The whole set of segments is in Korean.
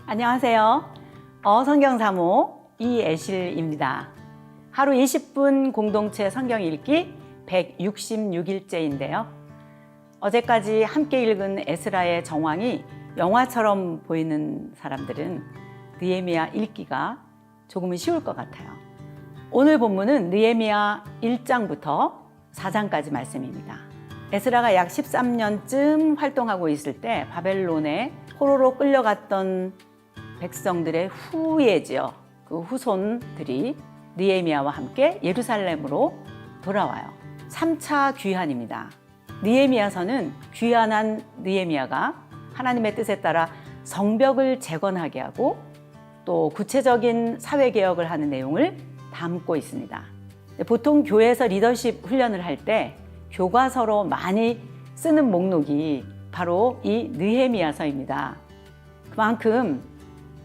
안녕하세요. 성경사모 이애실입니다. 하루 20분 공동체 성경 읽기 166일째인데요. 어제까지 함께 읽은 에스라의 정황이 영화처럼 보이는 사람들은 느헤미야 읽기가 조금은 쉬울 것 같아요. 오늘 본문은 느헤미야 1장부터 4장까지 말씀입니다. 에스라가 약 13년쯤 활동하고 있을 때 바벨론에 포로로 끌려갔던 백성들의 후예지요. 그 후손들이 느헤미야와 함께 예루살렘으로 돌아와요. 3차 귀환입니다. 느헤미야서는 귀환한 느헤미야가 하나님의 뜻에 따라 성벽을 재건하게 하고 또 구체적인 사회개혁을 하는 내용을 담고 있습니다. 보통 교회에서 리더십 훈련을 할 때 교과서로 많이 쓰는 목록이 바로 이 느헤미야서입니다. 그만큼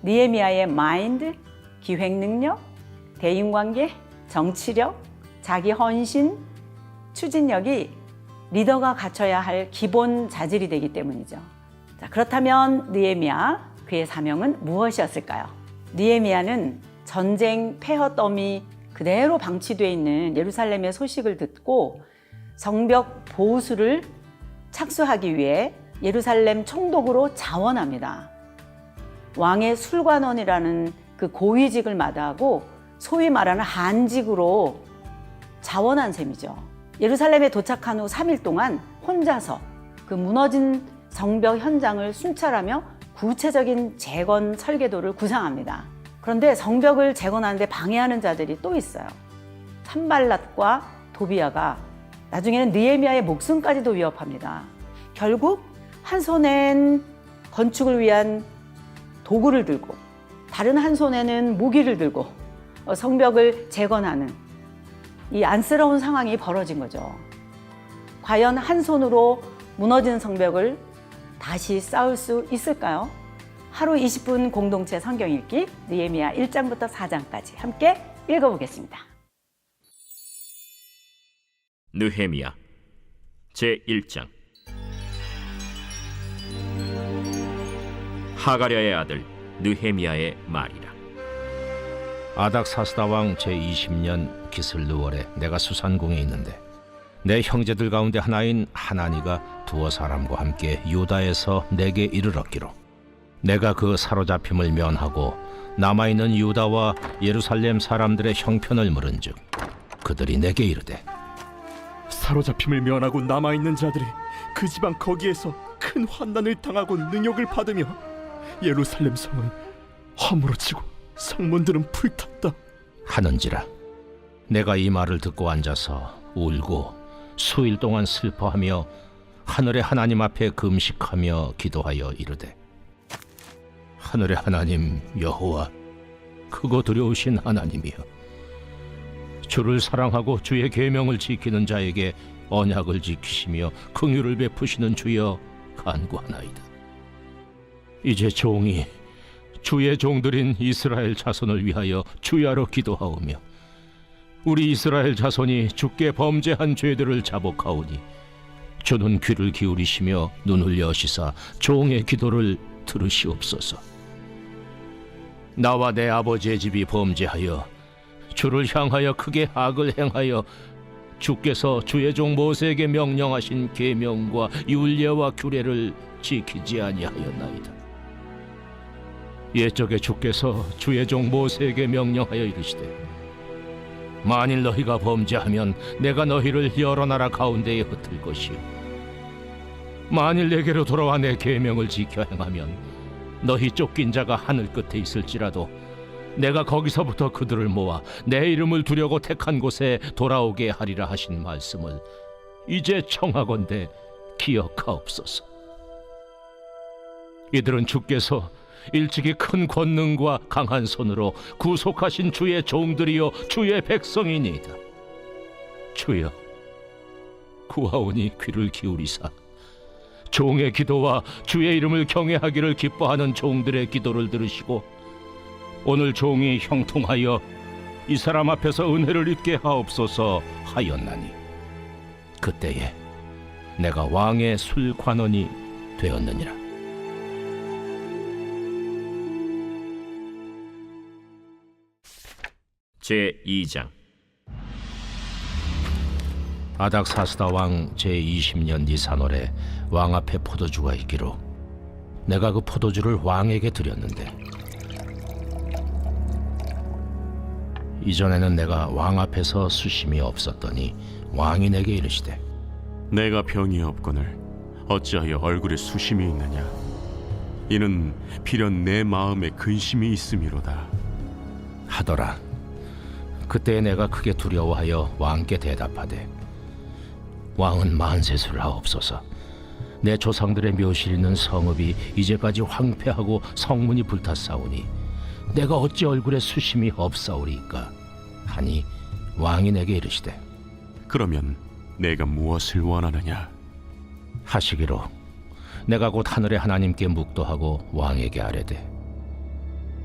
느헤미야의 마인드, 기획 능력, 대인관계, 정치력, 자기 헌신, 추진력이 리더가 갖춰야 할 기본 자질이 되기 때문이죠. 자, 그렇다면 느헤미야, 그의 사명은 무엇이었을까요? 느헤미야는 전쟁 폐허 더미 그대로 방치되어 있는 예루살렘의 소식을 듣고 성벽 보수를 착수하기 위해 예루살렘 총독으로 자원합니다. 왕의 술관원이라는 그 고위직을 마다하고 소위 말하는 한직으로 자원한 셈이죠. 예루살렘에 도착한 후 3일 동안 혼자서 그 무너진 성벽 현장을 순찰하며 구체적인 재건 설계도를 구상합니다. 그런데 성벽을 재건하는데 방해하는 자들이 또 있어요. 산발랏과 도비아가 나중에는 느헤미야의 목숨까지도 위협합니다. 결국 한 손엔 건축을 위한 도구를 들고 다른 한 손에는 무기를 들고 성벽을 재건하는 이 안쓰러운 상황이 벌어진 거죠. 과연 한 손으로 무너진 성벽을 다시 쌓을 수 있을까요? 하루 20분 공동체 성경 읽기 느헤미야 1장부터 4장까지 함께 읽어보겠습니다. 느헤미야 제1장. 하가랴의 아들 느헤미야의 말이라. 아닥사스다 왕 제20년 기슬르월에 내가 수산궁에 있는데 내 형제들 가운데 하나인 하나니가 두어 사람과 함께 유다에서 내게 이르렀기로 내가 그 사로잡힘을 면하고 남아있는 유다와 예루살렘 사람들의 형편을 물은즉 그들이 내게 이르되 사로잡힘을 면하고 남아있는 자들이 그 지방 거기에서 큰 환난을 당하고 능욕을 받으며 예루살렘 성은 허물어지고 성문들은 불탔다 하는지라. 내가 이 말을 듣고 앉아서 울고 수일 동안 슬퍼하며 하늘의 하나님 앞에 금식하며 기도하여 이르되 하늘의 하나님 여호와 크고 두려우신 하나님이여 주를 사랑하고 주의 계명을 지키는 자에게 언약을 지키시며 긍휼을 베푸시는 주여 간구하나이다. 이제 종이 주의 종들인 이스라엘 자손을 위하여 주야로 기도하오며 우리 이스라엘 자손이 주께 범죄한 죄들을 자복하오니 주는 귀를 기울이시며 눈을 여시사 종의 기도를 들으시옵소서. 나와 내 아버지의 집이 범죄하여 주를 향하여 크게 악을 행하여 주께서 주의 종 모세에게 명령하신 계명과 율례와 규례를 지키지 아니하였나이다. 옛적에 주께서 주의 종 모세에게 명령하여 이르시되 만일 너희가 범죄하면 내가 너희를 여러 나라 가운데에 흩을 것이요 만일 내게로 돌아와 내 계명을 지켜 행하면 너희 쫓긴 자가 하늘 끝에 있을지라도 내가 거기서부터 그들을 모아 내 이름을 두려고 택한 곳에 돌아오게 하리라 하신 말씀을 이제 청하건대 기억하옵소서. 이들은 주께서 일찍이 큰 권능과 강한 손으로 구속하신 주의 종들이요 주의 백성이니이다. 주여 구하오니 귀를 기울이사 종의 기도와 주의 이름을 경외하기를 기뻐하는 종들의 기도를 들으시고 오늘 종이 형통하여 이 사람 앞에서 은혜를 입게 하옵소서 하였나니 그때에 내가 왕의 술관원이 되었느니라. 제2장 아닥사스다 왕 제20년 니산월에 왕 앞에 포도주가 있기로 내가 그 포도주를 왕에게 드렸는데 이전에는 내가 왕 앞에서 수심이 없었더니 왕이 내게 이르시되 내가 병이 없거늘 어찌하여 얼굴에 수심이 있느냐? 이는 필연 내 마음에 근심이 있음이로다. 하더라. 그때 내가 크게 두려워하여 왕께 대답하되 왕은 만세수를 하옵소서. 내 조상들의 묘실 있는 성읍이 이제까지 황폐하고 성문이 불탔사오니 내가 어찌 얼굴에 수심이 없사오리이까 하니 왕이 내게 이르시되 그러면 내가 무엇을 원하느냐? 하시기로 내가 곧 하늘의 하나님께 묵도하고 왕에게 아뢰되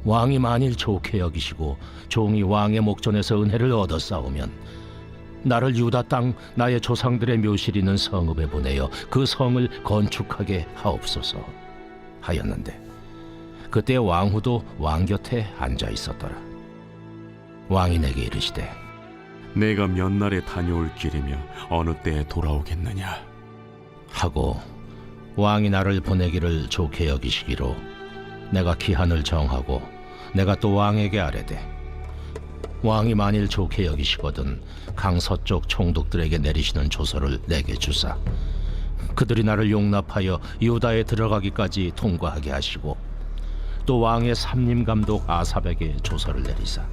왕이 만일 좋게 여기시고 종이 왕의 목전에서 은혜를 얻었사오면 나를 유다 땅 나의 조상들의 묘실 있는 성읍에 보내어 그 성을 건축하게 하옵소서 하였는데 그때 왕후도 왕 곁에 앉아 있었더라. 왕이 내게 이르시되 내가 몇 날에 다녀올 길이며 어느 때에 돌아오겠느냐? 하고 왕이 나를 보내기를 좋게 여기시기로 내가 기한을 정하고 내가 또 왕에게 아뢰되 왕이 만일 좋게 여기시거든 강 서쪽 총독들에게 내리시는 조서를 내게 주사 그들이 나를 용납하여 유다에 들어가기까지 통과하게 하시고 또 왕의 삼림 감독 아삽에게 조서를 내리사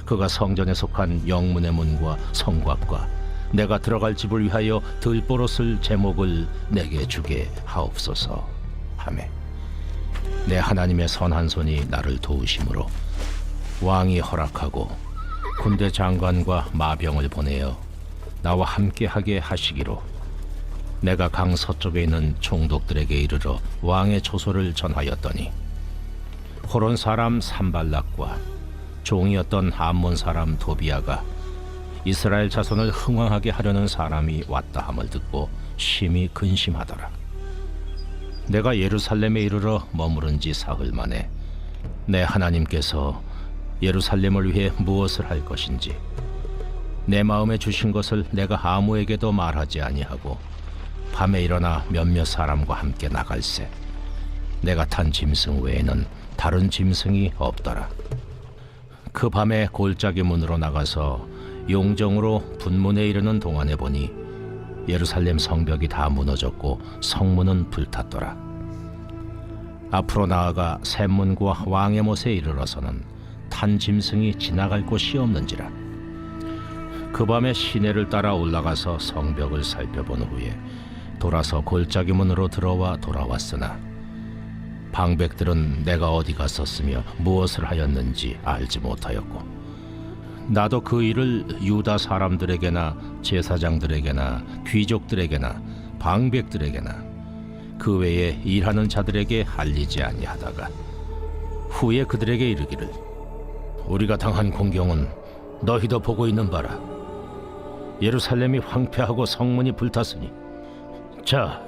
그가 성전에 속한 영문의 문과 성곽과 내가 들어갈 집을 위하여 들보롯을 제목을 내게 주게 하옵소서 하매 내 하나님의 선한 손이 나를 도우심으로 왕이 허락하고 군대 장관과 마병을 보내어 나와 함께하게 하시기로 내가 강 서쪽에 있는 총독들에게 이르러 왕의 조소를 전하였더니 호론 사람 산발락과 종이었던 암몬 사람 도비아가 이스라엘 자손을 흥왕하게 하려는 사람이 왔다 함을 듣고 심히 근심하더라. 내가 예루살렘에 이르러 머무른 지 사흘 만에 내 하나님께서 예루살렘을 위해 무엇을 할 것인지 내 마음에 주신 것을 내가 아무에게도 말하지 아니하고 밤에 일어나 몇몇 사람과 함께 나갈새 내가 탄 짐승 외에는 다른 짐승이 없더라. 그 밤에 골짜기 문으로 나가서 용정으로 분문에 이르는 동안에 보니 예루살렘 성벽이 다 무너졌고 성문은 불탔더라. 앞으로 나아가 샘문과 왕의 못에 이르러서는 탄 짐승이 지나갈 곳이 없는지라. 그 밤에 시내를 따라 올라가서 성벽을 살펴본 후에 돌아서 골짜기 문으로 들어와 돌아왔으나 방백들은 내가 어디 갔었으며 무엇을 하였는지 알지 못하였고 나도 그 일을 유다 사람들에게나 제사장들에게나 귀족들에게나 방백들에게나 그 외에 일하는 자들에게 알리지 아니하다가 후에 그들에게 이르기를 우리가 당한 공경은 너희도 보고 있는 바라. 예루살렘이 황폐하고 성문이 불탔으니 자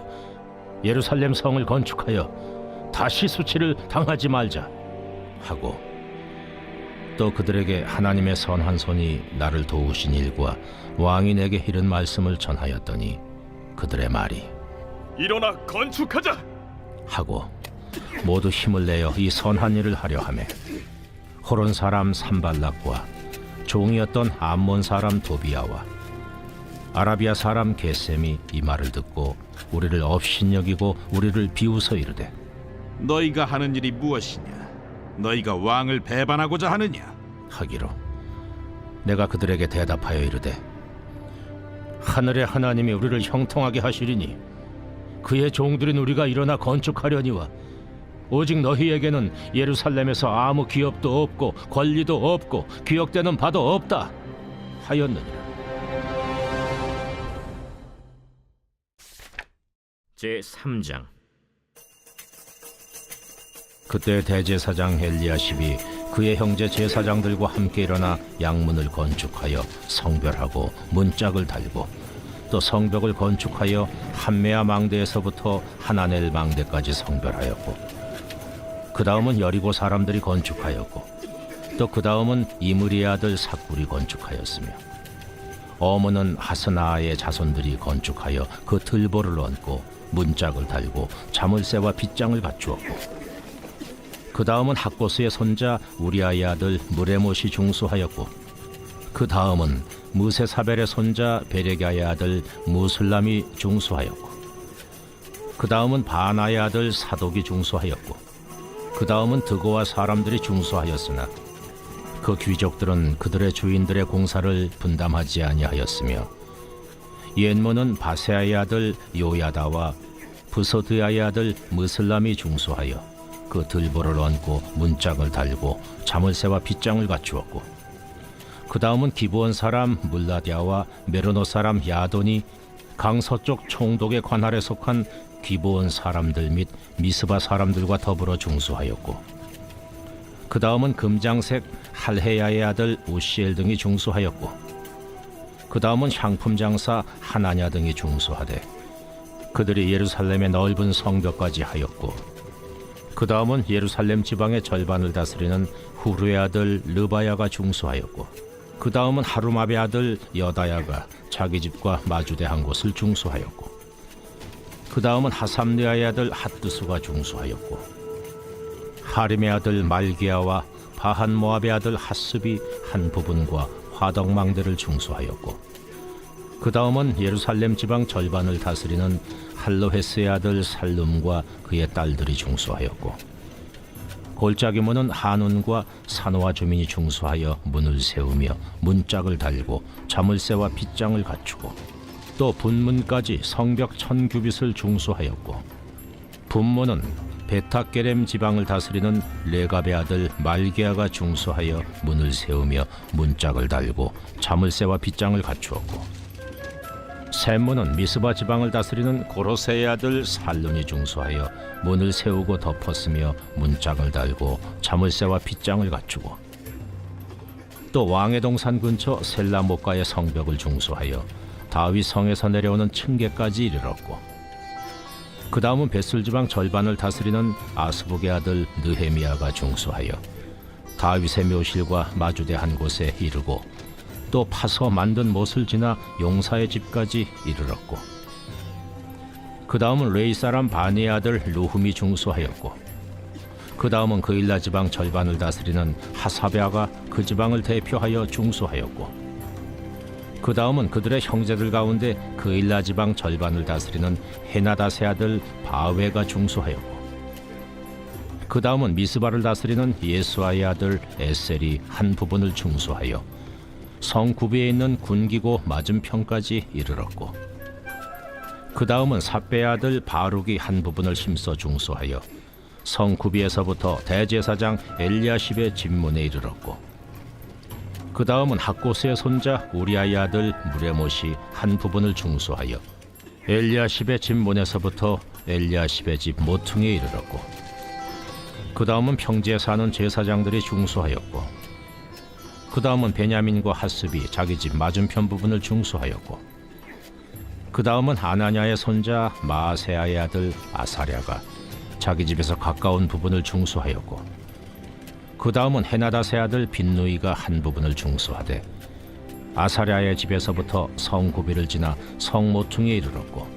예루살렘 성을 건축하여 다시 수치를 당하지 말자 하고 또 그들에게 하나님의 선한 손이 나를 도우신 일과 왕이 내게 이른 말씀을 전하였더니 그들의 말이 일어나 건축하자! 하고 모두 힘을 내어 이 선한 일을 하려 하매 호론 사람 산발락과 종이었던 암몬 사람 도비아와 아라비아 사람 게셈이 이 말을 듣고 우리를 업신여기고 우리를 비웃어 이르되 너희가 하는 일이 무엇이냐? 너희가 왕을 배반하고자 하느냐? 하기로 내가 그들에게 대답하여 이르되 하늘의 하나님이 우리를 형통하게 하시리니 그의 종들인 우리가 일어나 건축하려니와 오직 너희에게는 예루살렘에서 아무 기업도 없고 권리도 없고 기억되는 바도 없다 하였느니라. 제3장 그때 대제사장 엘리야십이 그의 형제 제사장들과 함께 일어나 양문을 건축하여 성별하고 문짝을 달고 또 성벽을 건축하여 한메아 망대에서부터 하나넬 망대까지 성별하였고 그 다음은 여리고 사람들이 건축하였고 또 그 다음은 이므리의 아들 삭굴이 건축하였으며 어문은 하스나의 자손들이 건축하여 그 들보를 얹고 문짝을 달고 자물쇠와 빗장을 갖추었고 그 다음은 학고스의 손자 우리아의 아들 무레못이 중수하였고 그 다음은 무세사벨의 손자 베레가의 아들 무슬람이 중수하였고 그 다음은 바나의 아들 사독이 중수하였고 그 다음은 드고와 사람들이 중수하였으나 그 귀족들은 그들의 주인들의 공사를 분담하지 아니하였으며 옛모는 바세아의 아들 요야다와 부소드야의 아들 무슬람이 중수하여 그 들보를 얹고 문짝을 달고 자물쇠와 빗장을 갖추었고 그 다음은 기브온 사람 물라디아와 메로노 사람 야돈이 강서쪽 총독의 관할에 속한 기브온 사람들 및 미스바 사람들과 더불어 중수하였고 그 다음은 금장색 할헤야의 아들 우시엘 등이 중수하였고 그 다음은 향품 장사 하나냐 등이 중수하되 그들이 예루살렘의 넓은 성벽까지 하였고 그 다음은 예루살렘 지방의 절반을 다스리는 후르의 아들 르바야가 중수하였고 그 다음은 하루마베 아들 여다야가 자기 집과 마주대한 곳을 중수하였고 그 다음은 하삼느아의 아들 핫드수가 중수하였고 하림의 아들 말기야와 바한 모압의 아들 핫습이 한 부분과 화덕망대를 중수하였고 그 다음은 예루살렘 지방 절반을 다스리는 할로헤스의 아들 살룸과 그의 딸들이 중수하였고 골짜기 문은 한운과 산호와 주민이 중수하여 문을 세우며 문짝을 달고 자물쇠와 빗장을 갖추고 또 분문까지 성벽 1000규빗을 중수하였고 분문은 베타게렘 지방을 다스리는 레갑의 아들 말기야가 중수하여 문을 세우며 문짝을 달고 자물쇠와 빗장을 갖추었고 샘문은 미스바 지방을 다스리는 고로세의 아들 살룬이 중수하여 문을 세우고 덮었으며 문짝을 달고 자물쇠와 빗장을 갖추고 또 왕의 동산 근처 셀라못가의 성벽을 중수하여 다윗 성에서 내려오는 층계까지 이르렀고 그 다음은 벳술 지방 절반을 다스리는 아스북의 아들 느헤미야가 중수하여 다윗의 묘실과 마주대한 곳에 이르고 또 파서 만든 못을 지나 용사의 집까지 이르렀고 그 다음은 레이 사람 바니의 아들 루흠이 중수하였고 그 다음은 그일라 지방 절반을 다스리는 하사베아가 그 지방을 대표하여 중수하였고 그 다음은 그들의 형제들 가운데 그일라 지방 절반을 다스리는 헤나다세 아들 바웨가 중수하였고 그 다음은 미스바를 다스리는 예수아의 아들 에셀이 한 부분을 중수하여 성 구비에 있는 군기고 맞은편까지 이르렀고 그 다음은 삽배의 아들 바룩이 한 부분을 힘써 중수하여 성 구비에서부터 대제사장 엘리야십의 집문에 이르렀고 그 다음은 학고스의 손자 우리아의 아들 무레못이 한 부분을 중수하여 엘리야십의 집문에서부터 엘리야십의 집 모퉁이에 이르렀고 그 다음은 평지에 사는 제사장들이 중수하였고 그 다음은 베냐민과 핫습이 자기 집 맞은편 부분을 중수하였고 그 다음은 아나냐의 손자 마아세아의 아들 아사랴가 자기 집에서 가까운 부분을 중수하였고 그 다음은 헤나다세 아들 빈누이가 한 부분을 중수하되 아사랴의 집에서부터 성구비를 지나 성모퉁이에 이르렀고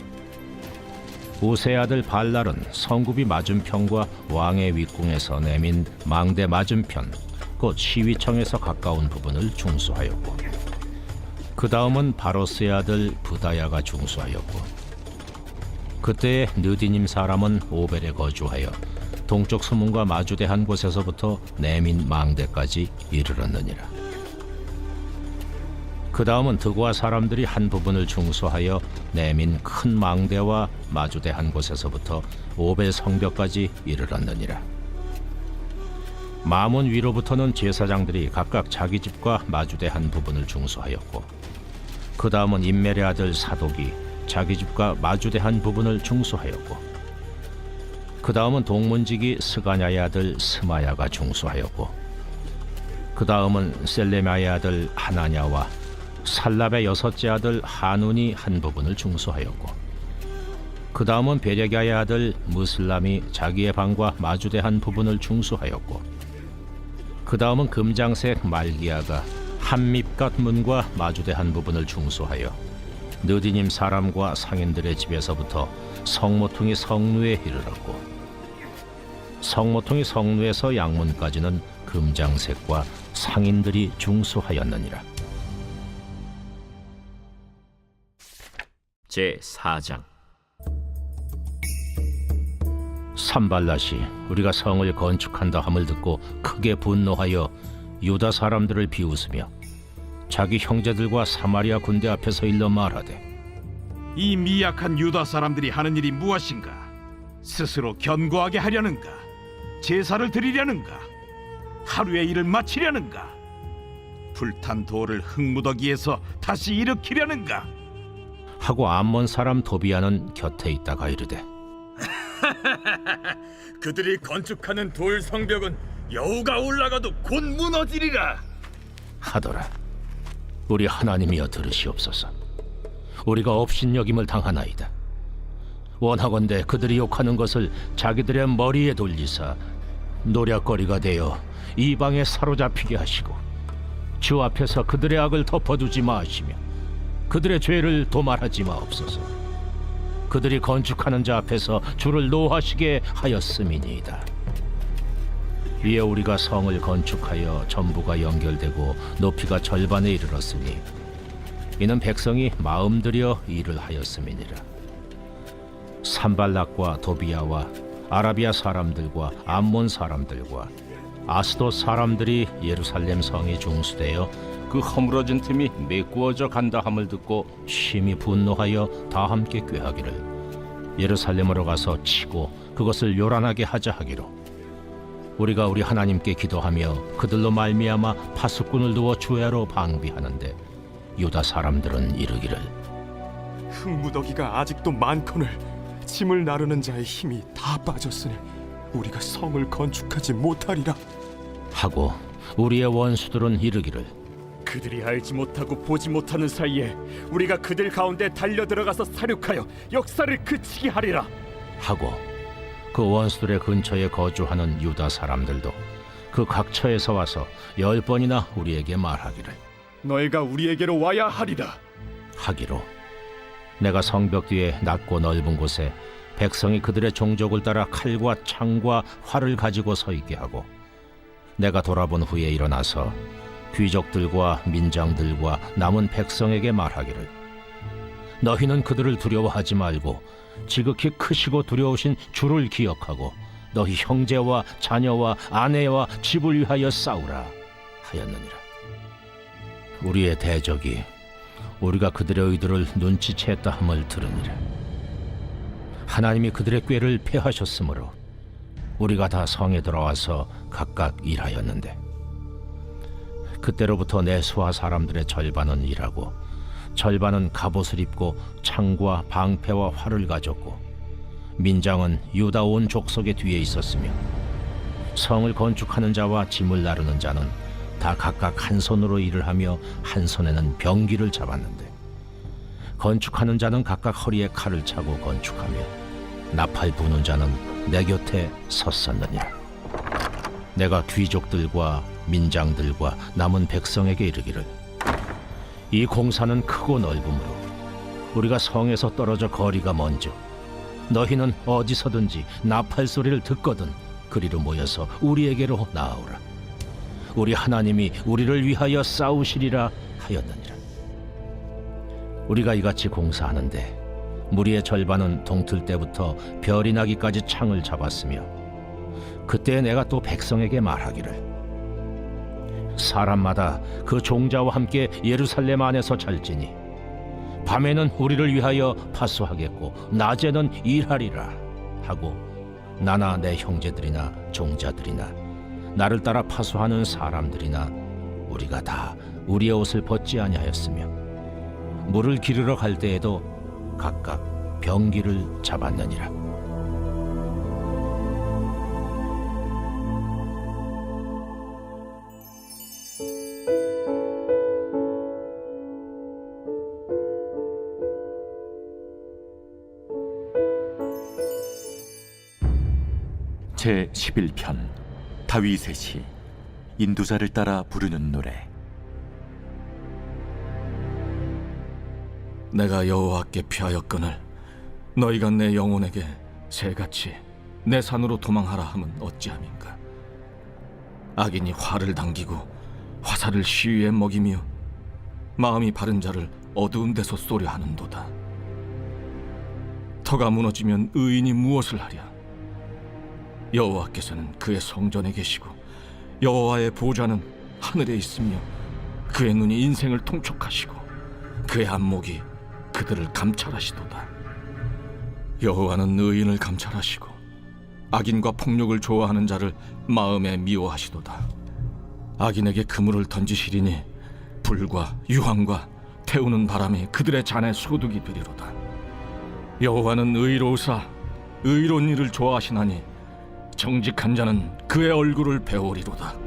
우세의 아들 발랄은 성구비 맞은편과 왕의 윗궁에서 내민 망대 맞은편 곧 시위청에서 가까운 부분을 중수하였고 그 다음은 바로스의 아들 부다야가 중수하였고 그때의 느디님 사람은 오벨에 거주하여 동쪽 수문과 마주대한 곳에서부터 내민 망대까지 이르렀느니라. 그 다음은 드고와 사람들이 한 부분을 중수하여 내민 큰 망대와 마주대한 곳에서부터 오벨 성벽까지 이르렀느니라. 마문 위로부터는 제사장들이 각각 자기 집과 마주대한 부분을 중수하였고 그 다음은 임멜의 아들 사독이 자기 집과 마주대한 부분을 중수하였고 그 다음은 동문지기 스가냐의 아들 스마야가 중수하였고 그 다음은 셀레마의 아들 하나냐와 살랍의 여섯째 아들 한운이 한 부분을 중수하였고 그 다음은 베레가의 아들 무슬람이 자기의 방과 마주대한 부분을 중수하였고 그 다음은 금장색 말기야가 한밉갓 문과 마주대한 부분을 중수하여 느디님 사람과 상인들의 집에서부터 성모퉁이 성루에 이르렀고, 성모퉁이 성루에서 양문까지는 금장색과 상인들이 중수하였느니라. 제 4장. 산발랏이 우리가 성을 건축한다 함을 듣고 크게 분노하여 유다 사람들을 비웃으며 자기 형제들과 사마리아 군대 앞에서 일러 말하되, 이 미약한 유다 사람들이 하는 일이 무엇인가? 스스로 견고하게 하려는가? 제사를 드리려는가? 하루의 일을 마치려는가? 불탄 돌을 흙무더기에서 다시 일으키려는가? 하고 암몬 사람 도비아는 곁에 있다가 이르되, 그들이 건축하는 돌 성벽은 여우가 올라가도 곧 무너지리라. 하더라. 우리 하나님이여 들으시옵소서. 우리가 업신여김을 당하나이다. 원하건대 그들이 욕하는 것을 자기들의 머리에 돌리사 노략거리가 되어 이방에 사로잡히게 하시고 주 앞에서 그들의 악을 덮어두지 마시며 그들의 죄를 도말하지 마옵소서. 그들이 건축하는 자 앞에서 주를 노하시게 하였음이니이다. 이에 우리가 성을 건축하여 전부가 연결되고 높이가 절반에 이르렀으니 이는 백성이 마음 들여 일을 하였음이니라. 산발락과 도비아와 아라비아 사람들과 암몬 사람들과 아스돗 사람들이 예루살렘 성이 중수되어 그 허물어진 틈이 메꾸어져 간다 함을 듣고 심히 분노하여 다 함께 꾀하기를 예루살렘으로 가서 치고 그것을 요란하게 하자 하기로 우리가 우리 하나님께 기도하며 그들로 말미암아 파수꾼을 두어 주야로 방비하는데 유다 사람들은 이르기를 흙무더기가 아직도 많거늘 짐을 나르는 자의 힘이 다 빠졌으니 우리가 성을 건축하지 못하리라. 하고 우리의 원수들은 이르기를 그들이 알지 못하고 보지 못하는 사이에 우리가 그들 가운데 달려 들어가서 사륙하여 역사를 그치게 하리라. 하고 그 원수들의 근처에 거주하는 유다 사람들도 그 각처에서 와서 10번이나 우리에게 말하기를 너희가 우리에게로 와야 하리라. 하기로 내가 성벽 뒤에 낮고 넓은 곳에 백성이 그들의 종족을 따라 칼과 창과 활을 가지고 서 있게 하고 내가 돌아본 후에 일어나서 귀족들과 민장들과 남은 백성에게 말하기를 너희는 그들을 두려워하지 말고 지극히 크시고 두려우신 주를 기억하고 너희 형제와 자녀와 아내와 집을 위하여 싸우라 하였느니라. 우리의 대적이 우리가 그들의 의도를 눈치챘다 함을 들으니라. 하나님이 그들의 꾀를 패하셨으므로 우리가 다 성에 들어와서 각각 일하였는데 그때로부터 내 수하 사람들의 절반은 일하고 절반은 갑옷을 입고 창과 방패와 활을 가졌고 민장은 유다 온 족속의 뒤에 있었으며 성을 건축하는 자와 짐을 나르는 자는 다 각각 한 손으로 일을 하며 한 손에는 병기를 잡았는데 건축하는 자는 각각 허리에 칼을 차고 건축하며 나팔 부는 자는 내 곁에 섰었느니라. 내가 귀족들과 민장들과 남은 백성에게 이르기를 이 공사는 크고 넓으므로 우리가 성에서 떨어져 거리가 먼저 너희는 어디서든지 나팔 소리를 듣거든 그리로 모여서 우리에게로 나아오라. 우리 하나님이 우리를 위하여 싸우시리라 하였느니라. 우리가 이같이 공사하는데 무리의 절반은 동틀 때부터 별이 나기까지 창을 잡았으며 그때 내가 또 백성에게 말하기를 사람마다 그 종자와 함께 예루살렘 안에서 잘지니 밤에는 우리를 위하여 파수하겠고 낮에는 일하리라 하고 나나 내 형제들이나 종자들이나 나를 따라 파수하는 사람들이나 우리가 다 우리의 옷을 벗지 아니하였으며 물을 기르러 갈 때에도 각각 병기를 잡았느니라. 제 11편 다윗의 시. 인도자를 따라 부르는 노래. 내가 여호와께 피하였거늘 너희가 내 영혼에게 새같이 내 산으로 도망하라 함은 어찌함인가. 악인이 활을 당기고 화살을 시위에 먹이며 마음이 바른 자를 어두운 데서 쏘려 하는도다. 터가 무너지면 의인이 무엇을 하랴. 여호와께서는 그의 성전에 계시고 여호와의 보좌는 하늘에 있으며 그의 눈이 인생을 통촉하시고 그의 안목이 그들을 감찰하시도다. 여호와는 의인을 감찰하시고 악인과 폭력을 좋아하는 자를 마음에 미워하시도다. 악인에게 그물을 던지시리니 불과 유황과 태우는 바람이 그들의 잔에 소득이 되리로다. 여호와는 의로우사 의로운 일을 좋아하시나니 정직한 자는 그의 얼굴을 배우리로다.